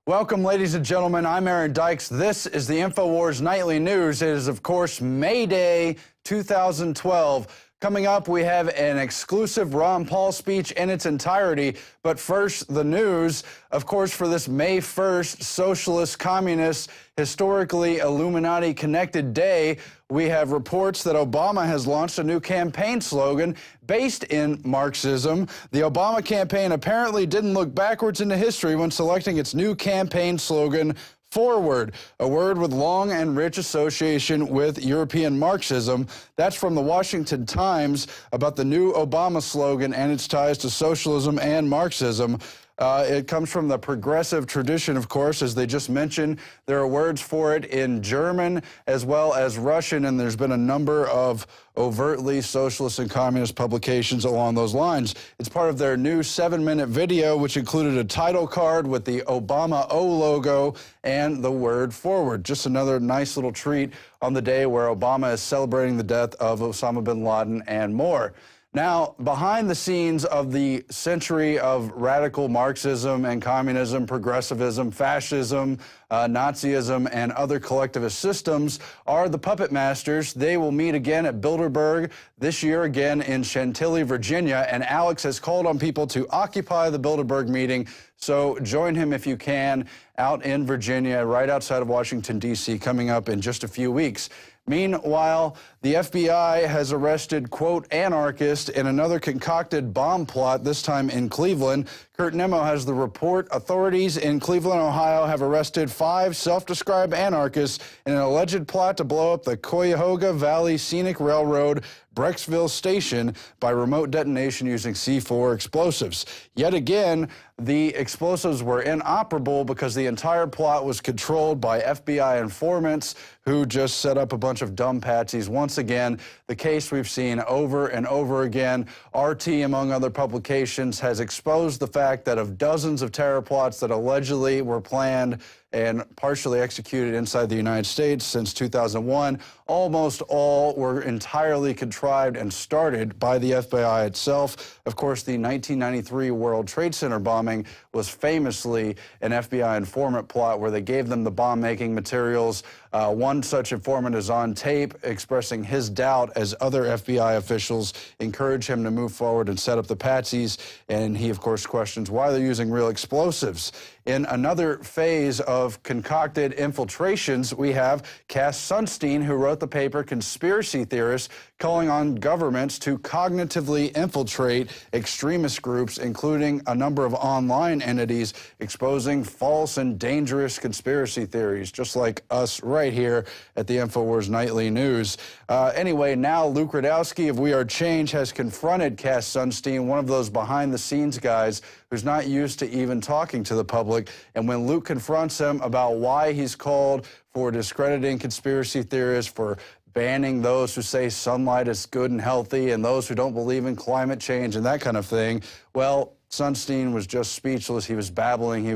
Welcome, ladies and gentlemen. I'm Aaron Dykes. This is the INFOWARS Nightly News. It is, of course, May Day 2012. Coming up, we have an exclusive Ron Paul speech in its entirety. But first, the news. Of course, for this May 1st, socialist, communist, historically Illuminati-connected day, we have reports that Obama has launched a new campaign slogan based in Marxism. The Obama campaign apparently didn't look backwards into history when selecting its new campaign slogan, Forward, a word with long and rich association with European Marxism. That's from the Washington Times about the new Obama slogan and its ties to socialism and Marxism. It comes from the progressive tradition, of course, as they just mentioned. There are words for it in German as well as Russian, and there's been a number of overtly socialist and communist publications along those lines. It's part of their new 7-minute video, which included a title card with the Obama O logo and the word forward. Just another nice little treat on the day where Obama is celebrating the death of Osama bin Laden and more. Now, behind the scenes of the century of radical Marxism and communism, progressivism, fascism, Nazism, and other collectivist systems are the puppet masters. They will meet again at Bilderberg this year again in Chantilly, Virginia, and Alex has called on people to occupy the Bilderberg meeting. So join him if you can out in Virginia, right outside of Washington, D.C., coming up in just a few weeks. Meanwhile, the FBI has arrested, quote, anarchist in another concocted bomb plot, this time in Cleveland. Kurt Nemo has the report. Authorities in Cleveland, Ohio have arrested 5 self-described anarchists in an alleged plot to blow up the Cuyahoga Valley Scenic Railroad Brecksville Station by remote detonation using C4 explosives. Yet again, the explosives were inoperable because the entire plot was controlled by FBI informants who just set up a bunch of dumb patsies. Once again, the case we've seen over and over again. RT, among other publications, has exposed the fact that of dozens of terror plots that allegedly were planned and partially executed inside the United States since 2001, almost all were entirely contrived and started by the FBI itself. Of course, the 1993 World Trade Center bombing was famously an FBI informant plot where they gave them the bomb-making materials. One such informant is on tape expressing his doubt as other FBI officials encourage him to move forward and set up the patsies. And he, of course, questions why they're using real explosives. In another phase of concocted infiltrations, we have Cass Sunstein, who wrote the paper Conspiracy Theorists, calling on governments to cognitively infiltrate extremist groups, including a number of online entities, exposing false and dangerous conspiracy theories, just like us right here at the INFOWARS Nightly News. Anyway, now Luke Rudkowski of We Are Change has confronted Cass Sunstein, one of those behind-the-scenes guys who's not used to even talking to the public. And when Luke confronts him about why he's called for discrediting conspiracy theorists, for banning those who say sunlight is good and healthy, and those who don't believe in climate change and that kind of thing, well, Sunstein was just speechless. He was babbling.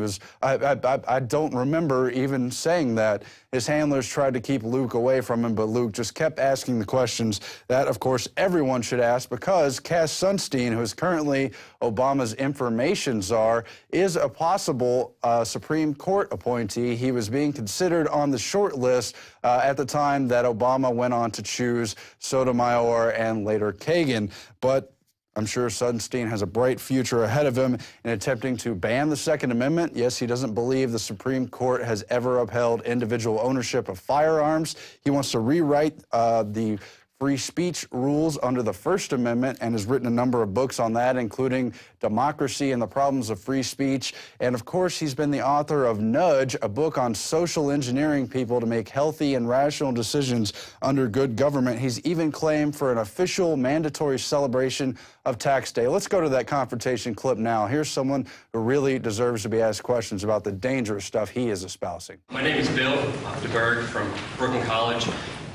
I don't remember even saying that. His handlers tried to keep Luke away from him, but Luke just kept asking the questions that, of course, everyone should ask, because Cass Sunstein, who is currently Obama's information czar, is a possible Supreme Court appointee. He was being considered on the short list at the time that Obama went on to choose Sotomayor and later Kagan. But I'm sure Sunstein has a bright future ahead of him in attempting to ban the Second Amendment. Yes, he doesn't believe the Supreme Court has ever upheld individual ownership of firearms. He wants to rewrite the free speech rules under the First Amendment and has written a number of books on that, including Democracy and the Problems of Free Speech. And of course, he's been the author of Nudge, a book on social engineering people to make healthy and rational decisions under good government. He's even claimed for an official mandatory celebration of tax day. Let's go to that confrontation clip now. Here's someone who really deserves to be asked questions about the dangerous stuff he is espousing. My name is Bill DeBerg from Brooklyn College.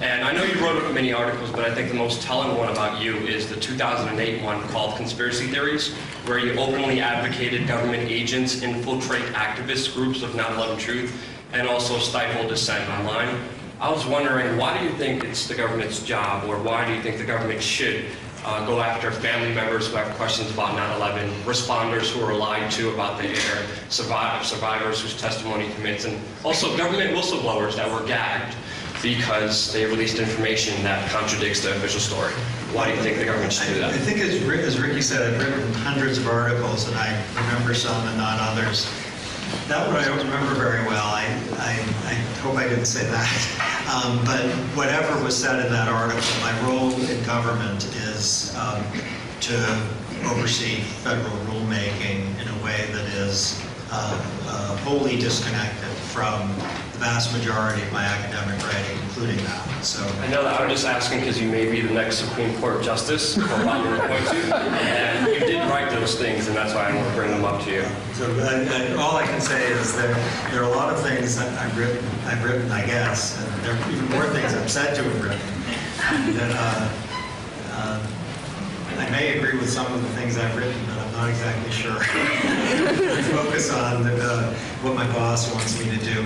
And I know you wrote many articles, but I think the most telling one about you is the 2008 one called Conspiracy Theories, where you openly advocated government agents infiltrate activist groups of 9/11 Truth and also stifle dissent online. I was wondering, why do you think it's the government's job, or why do you think the government should go after family members who have questions about 9/11, responders who were lied to about the air, survivors whose testimony commits, and also government whistleblowers that were gagged because they released information that contradicts the official story. Why do you think the government should do that? I think, as Ricky said, I've written hundreds of articles, and I remember some and not others. That one I don't remember very well. I hope I didn't say that. But whatever was said in that article, my role in government is to oversee federal rulemaking in a way that is wholly disconnected from the vast majority of my academic writing, including that. So I know that. I'm just asking because you may be the next Supreme Court justice, or probably going to, and you did write those things, and that's why I want to bring them up to you. So all I can say is there are a lot of things that I've written, I guess, and there are even more things I've said to have written. That, I may agree with some of the things I've written, but I'm not exactly sure. I focus on what my boss wants me to do.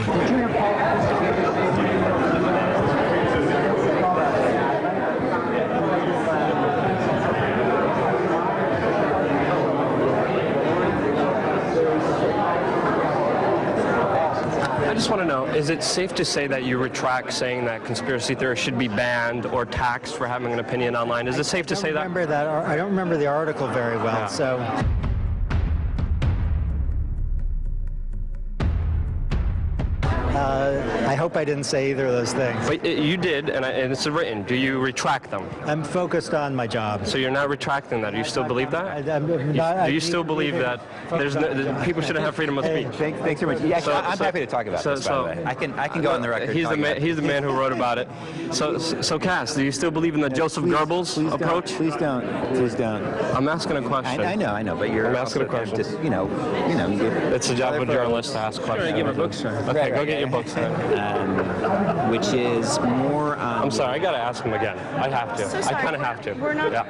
I just want to know, is it safe to say that you retract saying that conspiracy theorists should be banned or taxed for having an opinion online? Is it safe to say that? I don't remember the article very well, Yeah. so... I hope I didn't say either of those things. But you did, and it's written. Do you retract them? I'm focused on my job. So you're not retracting that? Do you still believe that? Do you still believe that people shouldn't have freedom of speech? Thanks very much. Yeah, actually, I'm happy to talk about this, by the way. I can go on the record. He's the man who wrote about it. So Cass, do you still believe in the Joseph Goebbels approach? Please don't. Please don't. I'm asking a question. I know, but you're I'm asking a question. Just, It's the job of a journalist to ask questions. Get my books. Okay, go get your books then. Which is more. I'm sorry, I gotta ask him again. I have to. So sorry. I kind of have to. We're not. Yeah.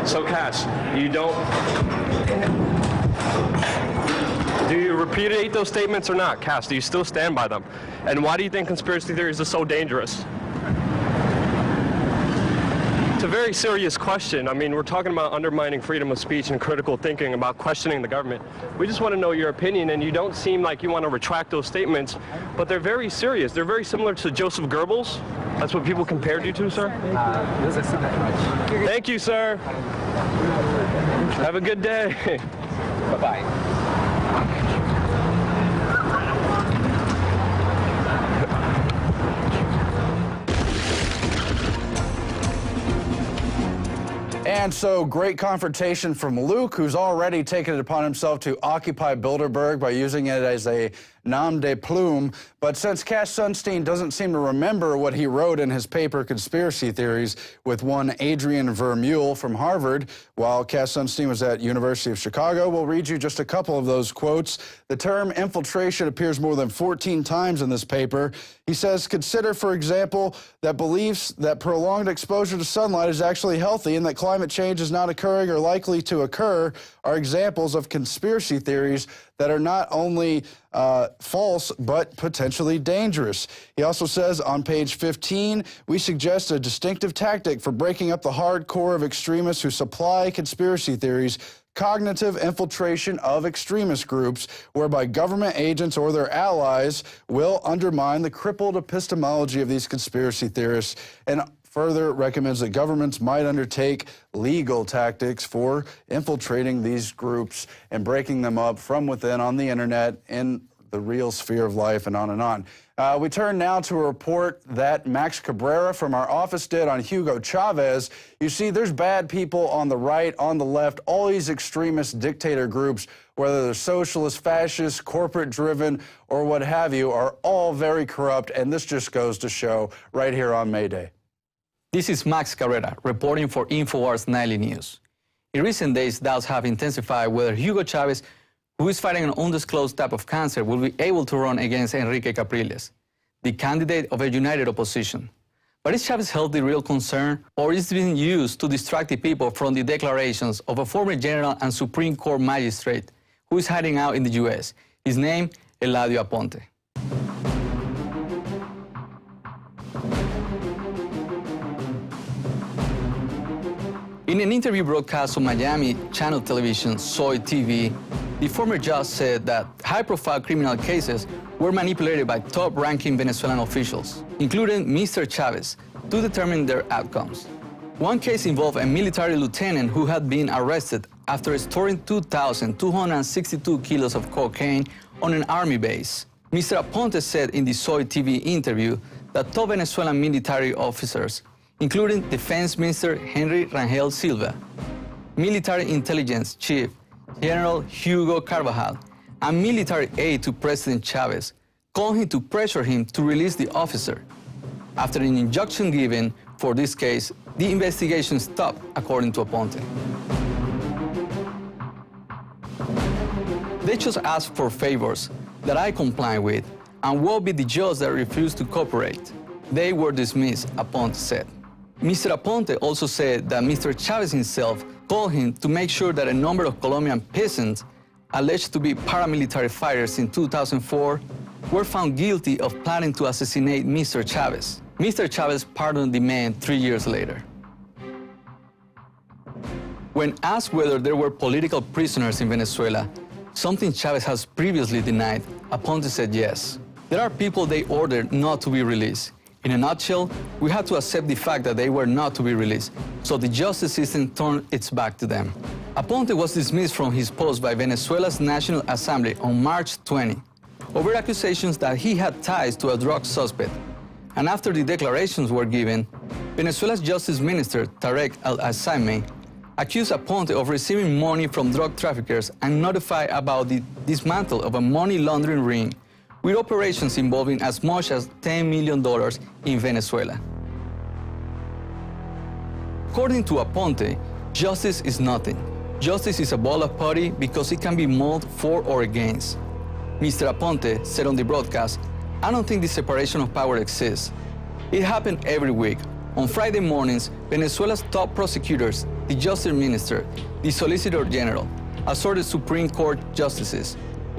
So Cass, do you repudiate those statements or not? Cass, do you still stand by them? And why do you think conspiracy theories are so dangerous? It's a very serious question. I mean, we're talking about undermining freedom of speech and critical thinking, about questioning the government. We just want to know your opinion, and you don't seem like you want to retract those statements, but they're very serious. They're very similar to Joseph Goebbels. That's what people compared you to, sir? Thank you, sir. Have a good day. Bye-bye. And so, great confrontation from Luke, who's already taken it upon himself to occupy Bilderberg by using it as a nom de plume. But since Cass Sunstein doesn't seem to remember what he wrote in his paper Conspiracy Theories with one Adrian Vermeule from Harvard, while Cass Sunstein was at University of Chicago, we'll read you just a couple of those quotes. The term infiltration appears more than 14 times in this paper. He says, consider, for example, that beliefs that prolonged exposure to sunlight is actually healthy and that climate change is not occurring or likely to occur are examples of conspiracy theories that are not only false, but potentially dangerous. He also says on page 15, we suggest a distinctive tactic for breaking up the hardcore of extremists who supply conspiracy theories: cognitive infiltration of extremist groups, whereby government agents or their allies will undermine the crippled epistemology of these conspiracy theorists, and further recommends that governments might undertake legal tactics for infiltrating these groups and breaking them up from within on the internet in the real sphere of life, and on and on. We turn now to a report that Max Cabrera from our office did on Hugo Chavez. You see, there's bad people on the right, on the left, all these extremist dictator groups, whether they're socialist, fascist, corporate-driven, or what have you, are all very corrupt, and this just goes to show right here on May Day. This is Max Cabrera reporting for INFOWARS Nightly News. In recent days, doubts have intensified whether Hugo Chavez, who is fighting an undisclosed type of cancer, will be able to run against Enrique Capriles, the candidate of a united opposition. But is Chavez's health the real concern, or is it being used to distract the people from the declarations of a former general and Supreme Court magistrate who is hiding out in the U.S.? His name, Eladio Aponte. In an interview broadcast on Miami channel television Soy TV, the former judge said that high-profile criminal cases were manipulated by top-ranking Venezuelan officials, including Mr. Chavez, to determine their outcomes. One case involved a military lieutenant who had been arrested after storing 2,262 kilos of cocaine on an army base. Mr. Aponte said in the Soy TV interview that top Venezuelan military officers, including Defense Minister Henry Rangel Silva, Military Intelligence Chief General Hugo Carvajal, and military aide to President Chavez, called him to pressure him to release the officer. After an injunction given for this case, the investigation stopped, according to Aponte. They just asked for favors that I complied with, and woe be the judge that refused to cooperate. They were dismissed, Aponte said. Mr. Aponte also said that Mr. Chavez himself told him to make sure that a number of Colombian peasants alleged to be paramilitary fighters in 2004 were found guilty of planning to assassinate Mr. Chavez. Mr. Chavez pardoned the man 3 years later. When asked whether there were political prisoners in Venezuela, something Chavez has previously denied, Aponte said yes. There are people they ordered not to be released. In a nutshell, we had to accept the fact that they were not to be released, so the justice system turned its back to them. Aponte was dismissed from his post by Venezuela's National Assembly on March 20 over accusations that he had ties to a drug suspect. And after the declarations were given, Venezuela's Justice Minister, Tarek El-Aissami, accused Aponte of receiving money from drug traffickers and notified about the dismantle of a money laundering ring with operations involving as much as $10 million in Venezuela. According to Aponte, justice is nothing. Justice is a ball of putty because it can be molded for or against. Mr. Aponte said on the broadcast, "I don't think the separation of power exists. It happened every week. On Friday mornings, Venezuela's top prosecutors, the Justice Minister, the Solicitor General, assorted Supreme Court justices,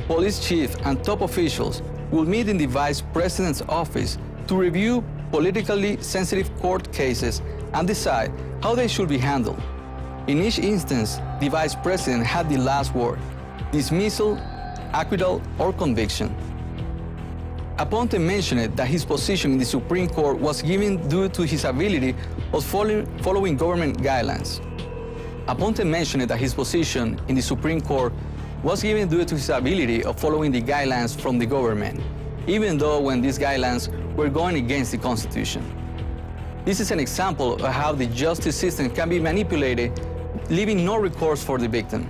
police chief, and top officials will meet in the Vice President's office to review politically sensitive court cases and decide how they should be handled. In each instance, the Vice President had the last word: dismissal, acquittal, or conviction." Aponte mentioned that his position in the Supreme Court was given due to his ability of following government guidelines. Aponte mentioned that his position in the Supreme Court was given due to his ability of following the guidelines from the government, even though when these guidelines were going against the Constitution. This is an example of how the justice system can be manipulated, leaving no recourse for the victim.